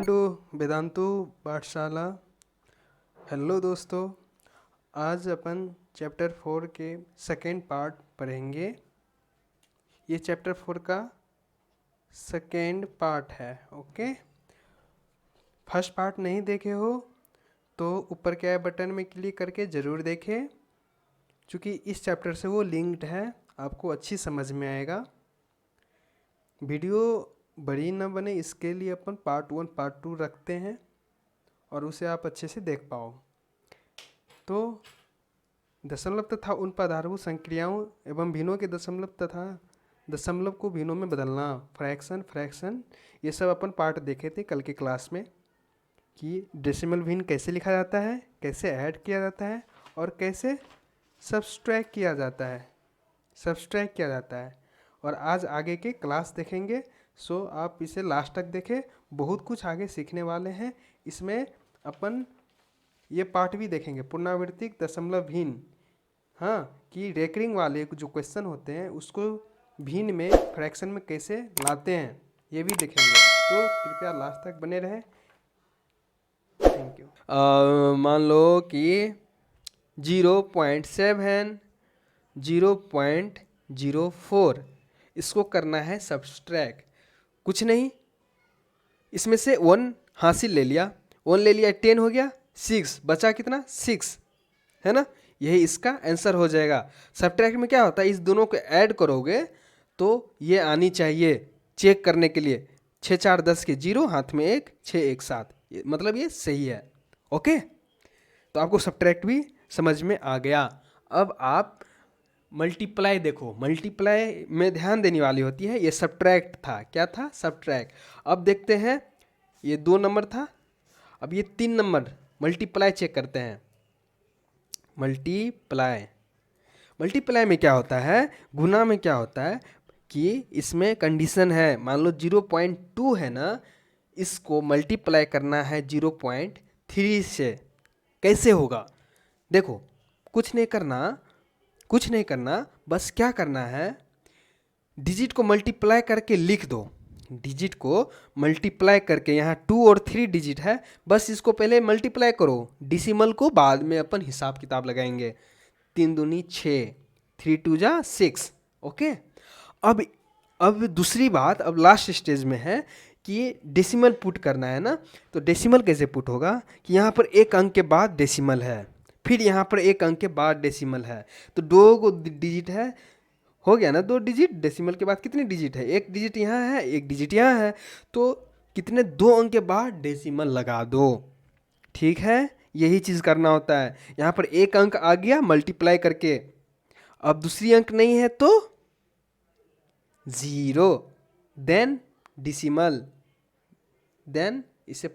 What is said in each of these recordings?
To Vedantu पाठशाला। Hello दोस्तों, आज अपन चैप्टर 4 के सेकेंड पार्ट पढ़ेंगे। ये चैप्टर 4 का सेकेंड पार्ट है। ओके, फर्स्ट पार्ट नहीं देखे हो तो ऊपर के आई बटन में क्लिक करके ज़रूर देखें, क्योंकि इस चैप्टर से वो लिंक्ड है, आपको अच्छी समझ में आएगा। वीडियो बड़ी ना बने इसके लिए अपन पार्ट 1 पार्ट 2 रखते हैं और उसे आप अच्छे से देख पाओ। तो दशमलव तथा उन पदार्थभूत संक्रियाओं एवं भिन्नों के दशमलव तथा दशमलव को भिन्नों में बदलना, फ्रैक्शन, ये सब अपन पार्ट देखे थे कल के क्लास में कि डेसिमल भिन्न कैसे लिखा जाता है, कैसे ऐड किया जाता है और कैसे सब्सट्रैक्ट किया जाता है। और आज आगे के क्लास देखेंगे, सो आप इसे लास्ट तक देखें, बहुत कुछ आगे सीखने वाले हैं। इसमें अपन ये पार्ट भी देखेंगे, पुनरावृत्तिक दशमलव भिन्न, हाँ, कि रेकरिंग वाले जो क्वेश्चन होते हैं उसको भिन्न में फ्रैक्शन में कैसे लाते हैं, ये भी देखेंगे। तो कृपया लास्ट तक बने रहें। Thank you. मान लो कि 0.7, 0.04 इसको करना है सब्सट्रैक्ट। कुछ नहीं, इसमें से 1 हासिल ले लिया, 1 ले लिया, 10 हो गया, 6 बचा, कितना 6 है ना, यही इसका आंसर हो जाएगा। सब्ट्रैक्ट में क्या होता है, इस दोनों को ऐड करोगे तो ये आनी चाहिए चेक करने के लिए। 6 4 10 के 0, हाथ में 1, 6 1 7, मतलब ये सही है। ओके, तो आपको सब्ट्रैक्ट भी समझ में आ गया। अब आप मल्टीप्लाई देखो, मल्टीप्लाई में ध्यान देने वाली होती है। ये सब्ट्रैक्ट था, क्या था, सब्ट्रैक्ट। अब देखते हैं, ये 2 नंबर था, अब ये 3 नंबर, मल्टीप्लाई चेक करते हैं। मल्टीप्लाई में क्या होता है, गुना में क्या होता है कि इसमें कंडीशन है, मान लो 0.2 है ना, इसको मल्टीप्लाई करना है 0.3 से। कैसे होगा देखो, कुछ नहीं करना, बस क्या करना है, डिजिट को मल्टीप्लाई करके लिख दो। डिजिट को मल्टीप्लाई करके, यहाँ 2 और 3 डिजिट है, बस इसको पहले मल्टीप्लाई करो, डिसिमल को बाद में अपन हिसाब किताब लगाएंगे। 3 दूनी 6, 3 2 जा 6। ओके, अब दूसरी बात, अब लास्ट स्टेज में है कि डेसिमल पुट करना है ना। तो डेसिमल कैसे पुट होगा कि यहाँ पर एक अंक के बाद डेसिमल है, फिर यहाँ पर एक अंक के बाद डेसिमल है, तो 2 डिजिट है, हो गया ना 2 डिजिट। डेसिमल के बाद कितने डिजिट है, 1 डिजिट यहाँ है, 1 डिजिट यहाँ है, तो कितने 2 अंक के बाद डेसिमल लगा दो। ठीक है, यही चीज़ करना होता है। यहाँ पर एक अंक आ गया मल्टीप्लाई करके, अब दूसरी अंक नहीं है तो 0, देन डिसिमल, देन इसे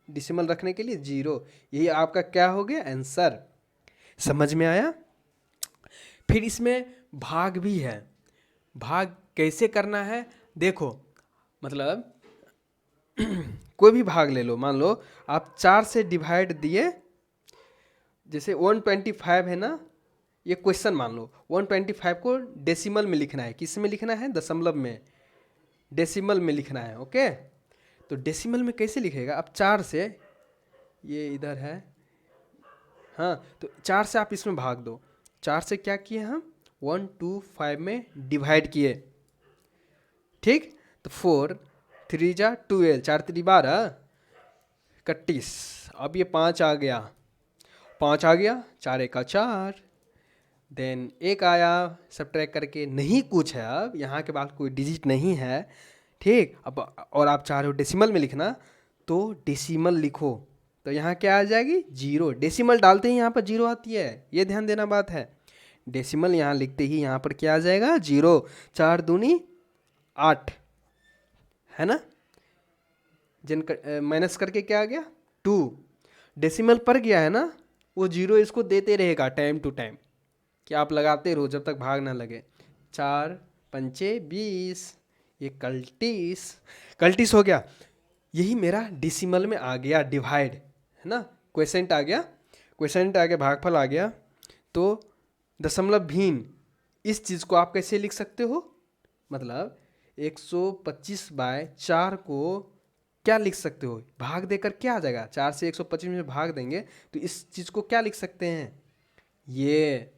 डिसिमल रखने के लिए 0। यही आपका क्या हो गया, आंसर। समझ में आया। फिर इसमें भाग भी है। भाग कैसे करना है देखो, मतलब कोई भी भाग ले लो, मान लो आप 4 से डिवाइड दिए, जैसे 125 है ना, ये क्वेश्चन मान लो 125 को डेसिमल में लिखना है, किस में लिखना है, दशमलव में, डेसिमल में लिखना है। ओके, तो डेसिमल में कैसे लिखेगा, अब 4 से, ये इधर है, हाँ, तो 4 से आप इसमें भाग दो। 4 से क्या किए हम, 125 में डिवाइड किए, ठीक। तो 4 3 जा 12, 4 3 12, 31। अब ये 5 आ गया, 4 1 4, देन 1 आया, सब्ट्रैक्ट करके, नहीं कुछ है, अब यहाँ के बाद कोई डिजिट नहीं है, ठीक। अब और आप चाह रहे हो डेसिमल में लिखना, तो डेसिमल लिखो, तो यहाँ क्या आ जाएगी, 0। डेसिमल डालते ही यहाँ पर 0 आती है, ये ध्यान देना बात है। डेसिमल यहाँ लिखते ही यहाँ पर क्या आ जाएगा, 0। 4 दूनी 8 है ना, जिन माइनस करके क्या आ गया, 2। डेसिमल पर गया है ना, वो 0 इसको देते रहेगा टाइम टू टाइम, कि आप लगाते रहो जब तक भाग ना लगे। 4 पंचे 20, ये कल्टिस हो गया। यही मेरा डेसिमल में आ गया, डिवाइड है ना, क्वेसेंट आ गया, भागफल आ गया। तो दशमलव भिन्न, इस चीज़ को आप कैसे लिख सकते हो, मतलब 125/4 को क्या लिख सकते हो, भाग देकर क्या आ जाएगा, 4 से 125 में भाग देंगे तो इस चीज़ को क्या लिख सकते हैं, ये,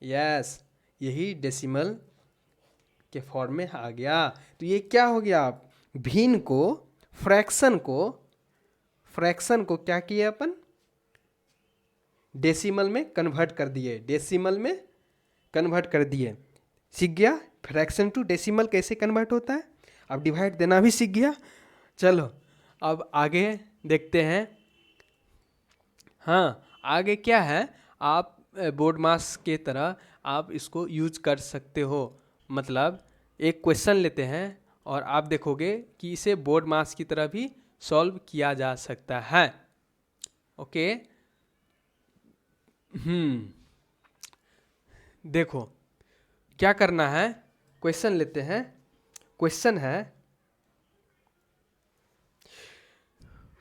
यस, यही डेसिमल के फॉर्म में आ गया। तो ये क्या हो गया, आप भिन्न को, फ्रैक्शन को क्या किए अपन, डेसिमल में कन्वर्ट कर दिए, डेसिमल में कन्वर्ट कर दिए। सीख गया फ्रैक्शन टू डेसिमल कैसे कन्वर्ट होता है, अब डिवाइड देना भी सीख गया। चलो अब आगे देखते हैं। हाँ, आगे क्या है, आप बोर्ड मास के तरह आप इसको यूज कर सकते हो। मतलब एक क्वेश्चन लेते हैं और आप देखोगे कि इसे बोर्ड मास की तरह भी सॉल्व किया जा सकता है। ओके, देखो क्या करना है, क्वेश्चन लेते हैं।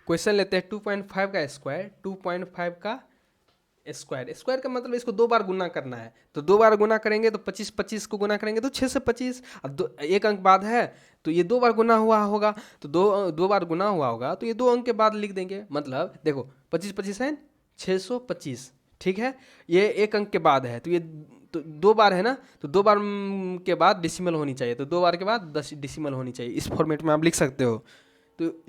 क्वेश्चन लेते हैं 2.5 का स्क्वायर, 2.5 का स्क्वायर, स्क्वायर का मतलब इसको 2 बार गुना करना है। तो 2 बार गुना करेंगे तो 25 को गुना करेंगे तो 6 से 25। अब एक अंक बाद है तो ये 2 बार गुना हुआ होगा, तो दो बार गुना हुआ होगा तो ये 2 अंक के बाद लिख देंगे। मतलब देखो 25 है 625, ठीक है। ये एक अंक के बाद है तो ये तो 2 बार है ना, तो 2 बार के बाद डेसिमल होनी चाहिए, तो 2 बार के बाद 10 डेसिमल होनी चाहिए। इस फॉर्मेट में आप लिख सकते हो। तो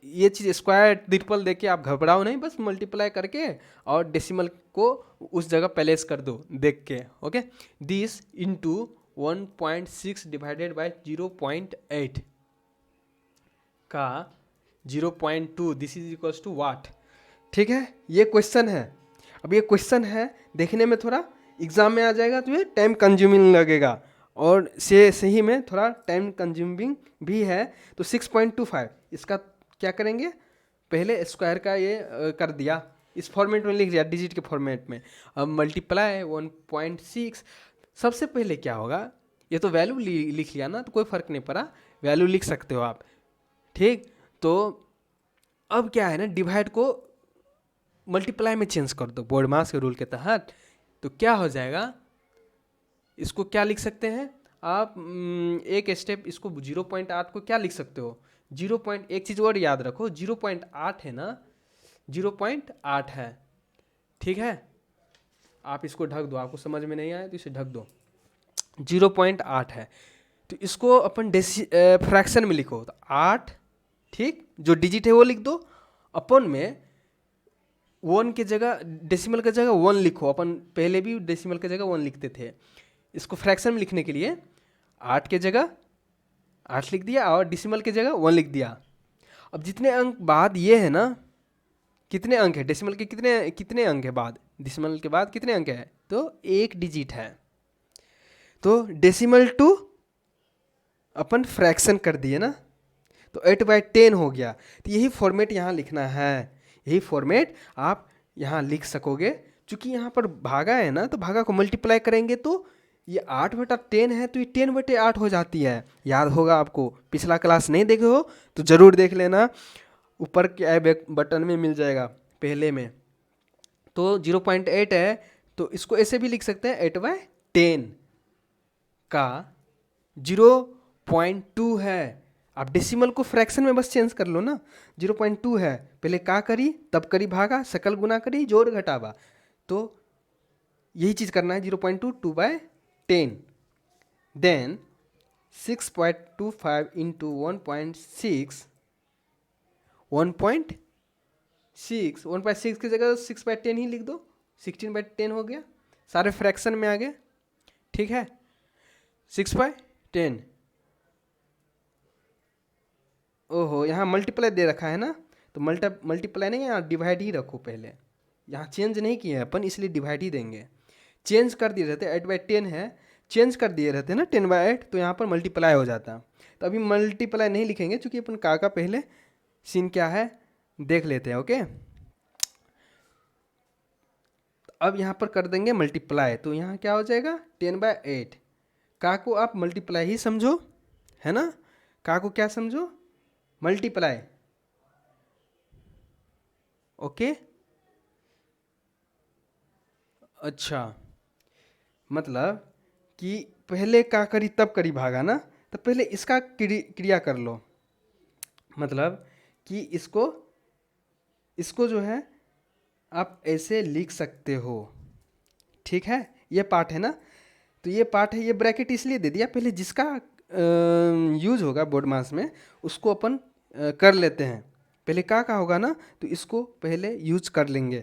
ये चीज़ स्क्वायर ट्रिपल देके आप घबराओ नहीं, बस मल्टीप्लाई करके और डेसिमल को उस जगह प्लेस कर दो देख के। Okay, this into 1.6 divided by 0.8 का 0.2, दिस इज इक्वल्स टू वाट। ठीक है, ये क्वेश्चन है। अब ये क्वेश्चन है, देखने में थोड़ा एग्जाम में आ जाएगा तो ये टाइम कंज्यूमिंग लगेगा और से सही में थोड़ा टाइम कंज्यूमिंग भी है। तो 6.25 इसका क्या करेंगे, पहले स्क्वायर का ये कर दिया, इस फॉर्मेट में लिख दिया डिजिट के फॉर्मेट में। अब मल्टीप्लाई 1.6, सबसे पहले क्या होगा, ये तो वैल्यू लिख लिया ना तो कोई फर्क नहीं पड़ा, वैल्यू लिख सकते हो आप। ठीक, तो अब क्या है ना, डिवाइड को मल्टीप्लाई में चेंज कर दो बोर्ड मास के रूल के तहत। तो क्या हो जाएगा, इसको क्या लिख सकते हैं आप, एक स्टेप इसको 0.8 को क्या लिख सकते हो, 1 चीज़ और याद रखो, 0.8 है ना, 0.8 है, ठीक है। आप इसको ढक दो, आपको समझ में नहीं आया तो इसे ढक दो, 0.8 है। तो इसको अपन फ्रैक्शन में लिखो तो 8, ठीक, जो डिजिट है वो लिख दो, अपन में 1 के जगह, डेसिमल की जगह 1 लिखो। अपन पहले भी डेसिमल की जगह 1 लिखते थे। इसको फ्रैक्शन में लिखने के लिए 8 के जगह 8 लिख दिया और डेसिमल की जगह 1 लिख दिया। अब जितने अंक बाद ये है ना, कितने अंक है डेसिमल के, कितने अंक है बाद, डेसिमल के बाद कितने अंक है, तो 1 डिजिट है। तो डेसिमल टू अपन फ्रैक्शन कर दिए ना, तो 8/10 हो गया। तो यही फॉर्मेट यहाँ लिखना है, यही फॉर्मेट आप यहाँ लिख सकोगे। चूंकि यहाँ पर भागा है ना, तो भागा को मल्टीप्लाई करेंगे तो ये 8/10 है, तो ये 10/8 हो जाती है। याद होगा आपको, पिछला क्लास नहीं देखे हो तो ज़रूर देख लेना, ऊपर के आई बटन में मिल जाएगा पहले में। तो 0.8 है तो इसको ऐसे भी लिख सकते हैं, 8/10 का 0.2 है। आप डेसिमल को फ्रैक्शन में बस चेंज कर लो ना, 0.2 है, पहले का करी तब करी भागा, सकल गुना करी जोड़ घटावा, तो यही चीज़ करना है। 0.2 2/10, देन 6.25 इंटू 1.6, 1.6 की जगह 6/10 ही लिख दो, 16/10 हो गया, सारे फ्रैक्शन में आ गए, ठीक है। 6/10, ओहो यहाँ मल्टीप्लाई दे रखा है ना, तो मल्टीप्लाई नहीं, यहाँ डिवाइड ही रखो पहले, यहाँ चेंज नहीं किए अपन इसलिए डिवाइड ही देंगे। चेंज कर दिए रहते 8/10 है, चेंज कर दिए रहते ना 10/8, तो यहाँ पर मल्टीप्लाई हो जाता। तो अभी मल्टीप्लाई नहीं लिखेंगे क्योंकि अपन का पहले सीन क्या है देख लेते हैं। ओके, अब यहाँ पर कर देंगे मल्टीप्लाई, तो यहाँ क्या हो जाएगा 10/8। का को आप मल्टीप्लाई ही समझो, है ना, का को क्या समझो, मल्टीप्लाई। ओके, अच्छा, मतलब कि पहले का करी तब करी भागा ना, तो पहले इसका क्रिया कर लो। मतलब कि इसको जो है आप ऐसे लिख सकते हो, ठीक है। ये पार्ट है ना, तो ये पार्ट है, ये ब्रैकेट इसलिए दे दिया, पहले जिसका यूज होगा बोर्ड मास में उसको अपन कर लेते हैं। पहले का होगा ना, तो इसको पहले यूज कर लेंगे।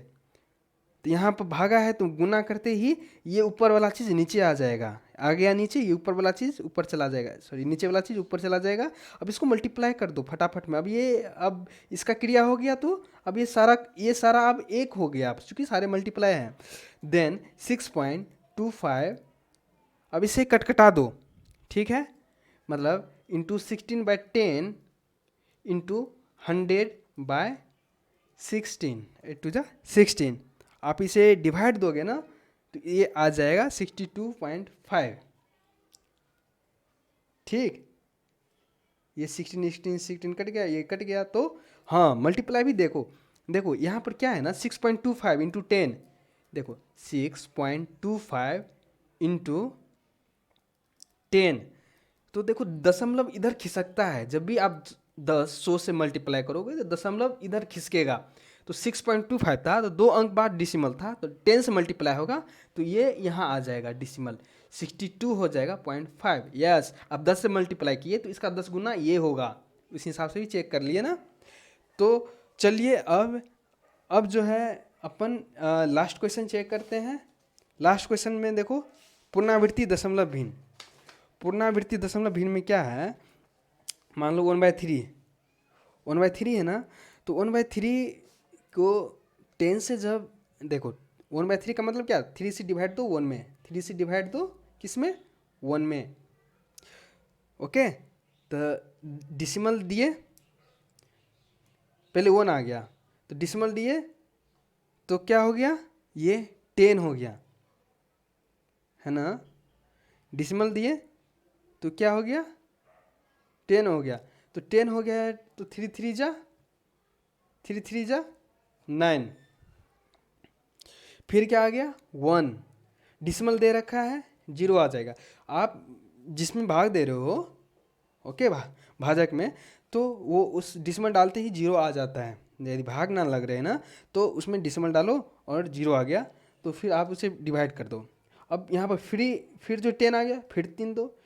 तो यहाँ पर भागा है तो गुना करते ही ये ऊपर वाला चीज़ नीचे आ जाएगा, आ गया नीचे, ये ऊपर वाला चीज़ ऊपर चला जाएगा, सॉरी नीचे वाला चीज़ ऊपर चला जाएगा। अब इसको मल्टीप्लाई कर दो फटाफट में। अब इसका क्रिया हो गया, तो अब ये सारा अब एक हो गया, अब चूँकि सारे मल्टीप्लाई हैं। देन 6.25, अब इसे कटकटा दो, ठीक है। मतलब इंटू 16/10 इंटू 100/16, 8 to 16। आप इसे डिवाइड दोगे ना तो ये आ जाएगा 62.5, ठीक। ये 16 कट गया, ये कट गया, तो हाँ मल्टीप्लाई भी देखो यहाँ पर क्या है ना, 6.25 इंटू 10, देखो 6.25 इंटू 10, तो देखो दशमलव इधर खिसकता है। जब भी आप 100 से मल्टीप्लाई करोगे तो दशमलव इधर खिसकेगा। तो 6.25 था तो 2 अंक बाद डिसिमल था, तो 10 से मल्टीप्लाई होगा तो ये यहाँ आ जाएगा डिसिमल, 62 हो जाएगा 0.5। यस, अब 10 से मल्टीप्लाई किए तो इसका 10 गुना ये होगा, उस हिसाब से भी चेक कर लिए ना। तो चलिए अब जो है अपन लास्ट क्वेश्चन चेक करते हैं। लास्ट क्वेश्चन में देखो, पुनरावृत्ति दशमलव भिन्न। पुनरावृत्ति दशमलव भिन्न में क्या है, मान लो 1/3 है ना, तो 1/3 को 10 से जब देखो 1/3 का मतलब क्या, 3 से डिवाइड दो 1 में, 3 से डिवाइड दो किस में, 1 में, ओके। तो डिसिमल दिए, पहले 1 आ गया तो डिसिमल दिए तो क्या हो गया, ये 10 हो गया, है ना। डिसिमल दिए तो क्या हो गया, 10 हो गया, तो 10 हो गया है तो 3 3 जा 9, फिर क्या आ गया 1, डिसिमल दे रखा है 0 आ जाएगा। आप जिसमें भाग दे रहे हो, ओके, भाजक में, तो वो उस डिसिमल डालते ही 0 आ जाता है। यदि भाग ना लग रहे हैं ना तो उसमें डिसिमल डालो और 0 आ गया, तो फिर आप उसे डिवाइड कर दो। अब यहाँ पर फिर जो 10 आ गया, फिर 3 दो,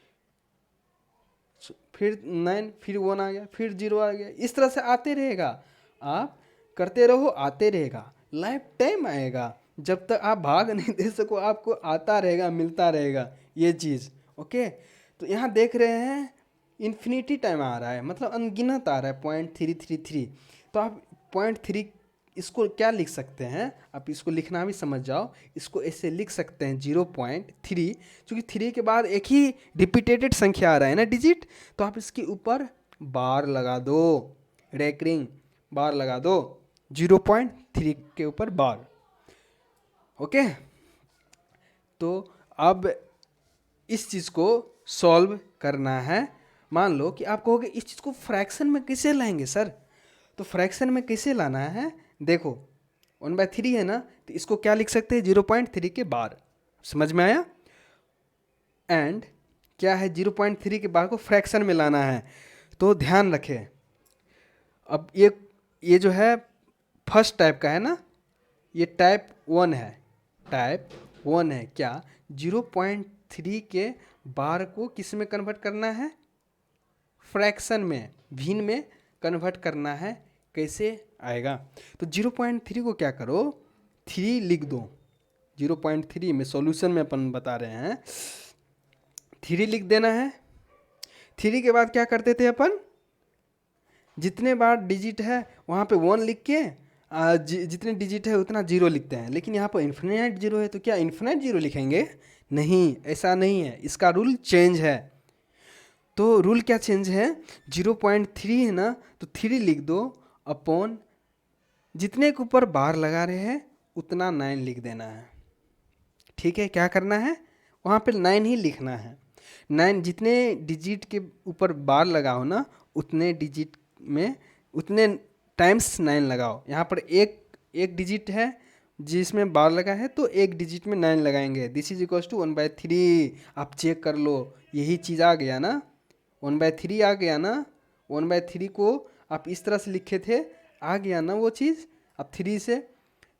फिर 9, फिर 1 आ गया, फिर 0 आ गया, इस तरह से आते रहेगा। आप करते रहो, आते रहेगा, लाइफ टाइम आएगा। जब तक आप भाग नहीं दे सको आपको आता रहेगा, मिलता रहेगा ये चीज़, ओके। तो यहाँ देख रहे हैं इन्फिनिटी टाइम आ रहा है, मतलब अनगिनत आ रहा है 0.333। तो आप 0.3 इसको क्या लिख सकते हैं, आप इसको लिखना भी समझ जाओ। इसको ऐसे लिख सकते हैं 0.3, क्योंकि 3 के बाद एक ही रिपीटेटेड संख्या आ रहा है ना, डिजिट, तो आप इसके ऊपर बार लगा दो, रेकरिंग बार लगा दो, 0.3 के ऊपर बार, ओके। तो अब इस चीज़ को सॉल्व करना है। मान लो कि आप कहोगे इस चीज़ को फ्रैक्शन में कैसे लाएंगे सर, तो फ्रैक्शन में कैसे लाना है, देखो 1/3 है ना, तो इसको क्या लिख सकते हैं, 0.3 के बार, समझ में आया। एंड क्या है, 0.3 के बार को फ्रैक्शन में लाना है, तो ध्यान रखें। अब ये जो है फर्स्ट टाइप का है ना, ये टाइप 1 है, टाइप 1 है। क्या 0.3 के बार को किस में कन्वर्ट करना है, फ्रैक्शन में, भिन्न में कन्वर्ट करना है, कैसे आएगा। तो 0.3 को क्या करो, 3 लिख दो, 0.3 में सॉल्यूशन में अपन बता रहे हैं, 3 लिख देना है। 3 के बाद क्या करते थे अपन, जितने बार डिजिट है वहाँ पे 1 लिख के जितने डिजिट है उतना 0 लिखते हैं। लेकिन यहाँ पर इन्फिनिट 0 है, तो क्या इन्फिनिट 0 लिखेंगे, नहीं, ऐसा नहीं है, इसका रूल चेंज है। तो रूल क्या चेंज है, 0.3 है ना, तो 3 लिख दो, अपॉन जितने के ऊपर बार लगा रहे हैं उतना 9 लिख देना है, ठीक है। क्या करना है, वहाँ पे 9 ही लिखना है। 9 जितने डिजिट के ऊपर बार लगाओ ना, उतने डिजिट में उतने टाइम्स 9 लगाओ। यहाँ पर एक डिजिट है जिसमें बार लगा है, तो एक डिजिट में 9 लगाएंगे। This is equals to 1/3। आप चेक कर लो, यही चीज़ आ गया ना, 1/3 आ गया ना। 1/3 को आप इस तरह से लिखे थे, आ गया ना वो चीज़। अब 3 से,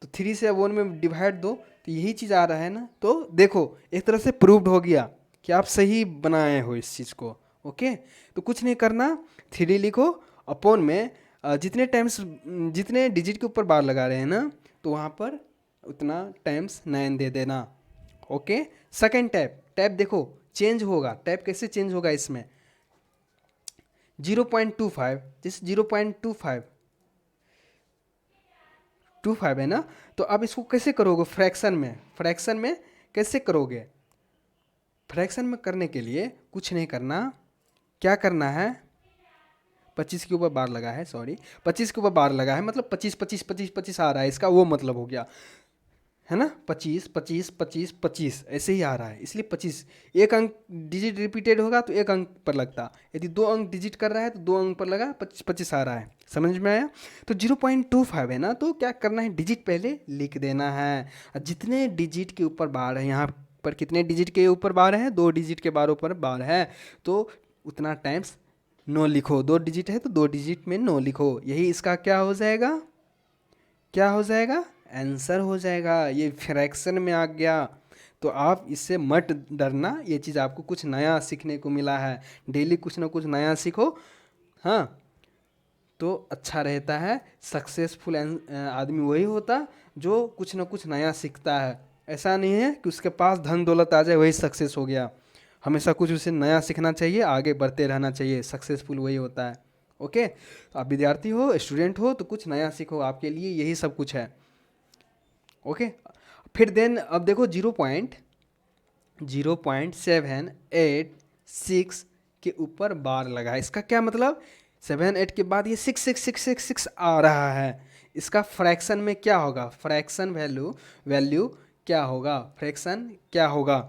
तो 3 से अब 1 में डिवाइड दो तो यही चीज़ आ रहा है ना। तो देखो एक तरह से प्रूव्ड हो गया कि आप सही बनाए हो इस चीज़ को। ओके, तो कुछ नहीं करना, 3 लिखो, अपॉन में जितने टाइम्स, जितने डिजिट के ऊपर बार लगा रहे हैं ना, तो वहाँ पर उतना टाइम्स 9 दे देना। ओके, सेकेंड टैप, टैप देखो चेंज होगा, टैप कैसे चेंज होगा इसमें, 0.25, जैसे 0.25 है ना। तो अब इसको कैसे करोगे फ्रैक्शन में, फ्रैक्शन में कैसे करोगे, फ्रैक्शन में करने के लिए कुछ नहीं करना, क्या करना है, 25 के ऊपर बार लगा है, सॉरी 25 के ऊपर बार लगा है, मतलब 25 25 25 25 आ रहा है, इसका वो मतलब हो गया है ना, 25 25 25 25 ऐसे ही आ रहा है, इसलिए 25। एक अंक डिजिट रिपीटेड होगा तो एक अंक पर लगता, यदि 2 अंक डिजिट कर रहा है तो 2 अंक पर लगा, 25 25 आ रहा है। समझ में आया। तो 0.25 है ना, तो क्या करना है, डिजिट पहले लिख देना है। जितने डिजिट के ऊपर बार है, यहाँ पर कितने डिजिट के ऊपर बार है, 2 डिजिट के बार ऊपर बार है, तो उतना टाइम्स 9 लिखो। 2 डिजिट है तो 2 डिजिट में 9 लिखो, यही इसका क्या हो जाएगा, क्या हो जाएगा, आंसर हो जाएगा। ये फ्रैक्शन में आ गया। तो आप इससे मत डरना, ये चीज़ आपको कुछ नया सीखने को मिला है, डेली कुछ ना कुछ नया सीखो, हाँ, तो अच्छा रहता है। सक्सेसफुल आदमी वही होता जो कुछ ना कुछ नया सीखता है। ऐसा नहीं है कि उसके पास धन दौलत आ जाए वही सक्सेस हो गया, हमेशा कुछ उसे नया सीखना चाहिए, आगे बढ़ते रहना चाहिए, सक्सेसफुल वही होता है। ओके, तो आप विद्यार्थी हो, स्टूडेंट हो, तो कुछ नया सीखो, आपके लिए यही सब कुछ है। ओके, फिर देन अब देखो 0.786 के ऊपर बार लगा है, इसका क्या मतलब, 7 8 के बाद ये 6 6 6 6 6 आ रहा है, इसका फ्रैक्शन में क्या होगा, फ्रैक्शन वैल्यू क्या होगा, फ्रैक्शन क्या होगा।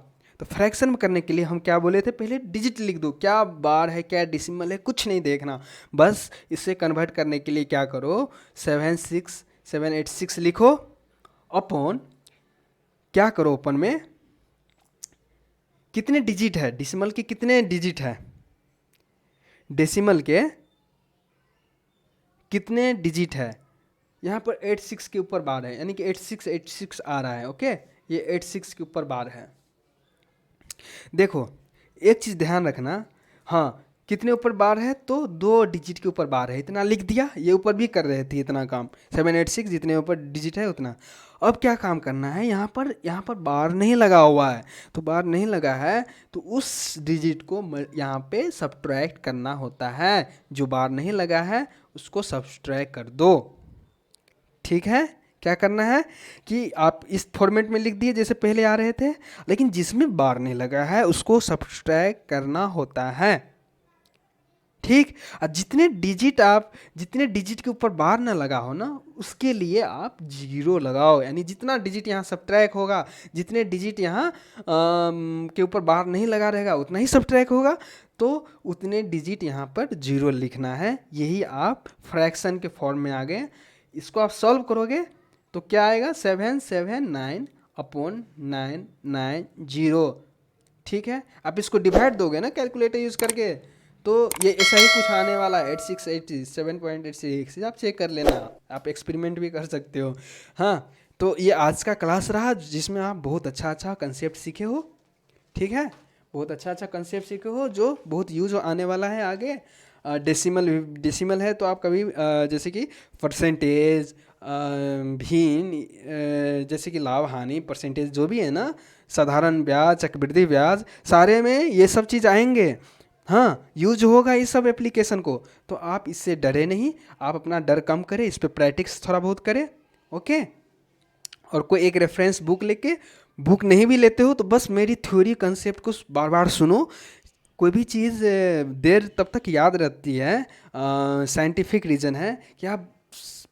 तो फ्रैक्शन में करने के लिए हम क्या बोले थे, पहले डिजिट लिख दो, क्या बार है क्या डेसिमल है कुछ नहीं देखना, बस इसे कन्वर्ट करने के लिए क्या करो, 786 लिखो, अपॉन क्या करो, ओपन में कितने डिजिट है, डेसिमल के कितने डिजिट है, डेसिमल के कितने डिजिट है, यहाँ पर 86 के ऊपर बार है, यानी कि 86 आ रहा है। ओके, ये 86 के ऊपर बार है। देखो एक चीज़ ध्यान रखना, हाँ कितने ऊपर बार है, तो 2 डिजिट के ऊपर बार है, इतना लिख दिया, ये ऊपर भी कर रहे थे इतना काम, 786 जितने ऊपर डिजिट है उतना। अब क्या काम करना है, यहाँ पर बार नहीं लगा हुआ है, तो बार नहीं लगा है तो उस डिजिट को यहाँ पे सब्ट्रैक्ट करना होता है, जो बार नहीं लगा है उसको सब्ट्रैक्ट कर दो। ठीक है, क्या करना है कि आप इस फॉर्मेट में लिख दिए जैसे पहले आ रहे थे, लेकिन जिसमें बार नहीं लगा है उसको सब्ट्रैक्ट करना होता है। ठीक, और जितने डिजिट के ऊपर बार ना लगा हो ना, उसके लिए आप 0 लगाओ, यानी जितना डिजिट यहाँ सब्ट्रैक्ट होगा, जितने डिजिट यहाँ के ऊपर बार नहीं लगा रहेगा उतना ही सब्ट्रैक्ट होगा, तो उतने डिजिट यहाँ पर 0 लिखना है। यही आप फ्रैक्शन के फॉर्म में आ गए। इसको आप सॉल्व करोगे तो क्या आएगा, 779 अपॉन 990। ठीक है, आप इसको डिवाइड दोगे ना कैलकुलेटर यूज़ करके, तो ये ऐसा ही कुछ आने वाला है, 7.86 आप चेक कर लेना, आप एक्सपेरिमेंट भी कर सकते हो। हाँ, तो ये आज का क्लास रहा जिसमें आप बहुत अच्छा कंसेप्ट सीखे हो। ठीक है, बहुत अच्छा कंसेप्ट सीखे हो जो बहुत यूज आने वाला है आगे। डेसिमल है तो आप कभी जैसे कि परसेंटेज, भिन्न, जैसे कि लाभ हानि परसेंटेज जो भी है ना, साधारण ब्याज, चक्रवृद्धि ब्याज, सारे में ये सब चीज़ आएंगे। हाँ, यूज होगा इस सब एप्लीकेशन को, तो आप इससे डरे नहीं, आप अपना डर कम करें, इस पर प्रैक्टिस थोड़ा बहुत करें। ओके, और कोई एक रेफरेंस बुक लेके, बुक नहीं भी लेते हो तो बस मेरी थ्योरी कंसेप्ट को बार बार सुनो। कोई भी चीज़ देर तब तक याद रहती है, साइंटिफिक रीज़न है कि आप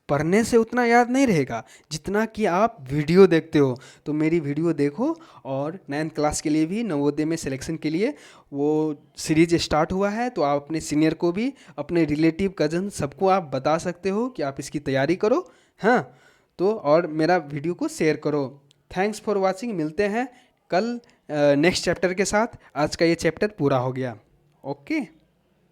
पढ़ने से उतना याद नहीं रहेगा जितना कि आप वीडियो देखते हो। तो मेरी वीडियो देखो, और 9th क्लास के लिए भी नवोदय में सिलेक्शन के लिए वो सीरीज स्टार्ट हुआ है, तो आप अपने सीनियर को भी, अपने रिलेटिव कज़न सबको आप बता सकते हो कि आप इसकी तैयारी करो। हाँ, तो और मेरा वीडियो को शेयर करो। थैंक्स फॉर वॉचिंग, मिलते हैं कल नेक्स्ट चैप्टर के साथ। आज का ये चैप्टर पूरा हो गया। ओके।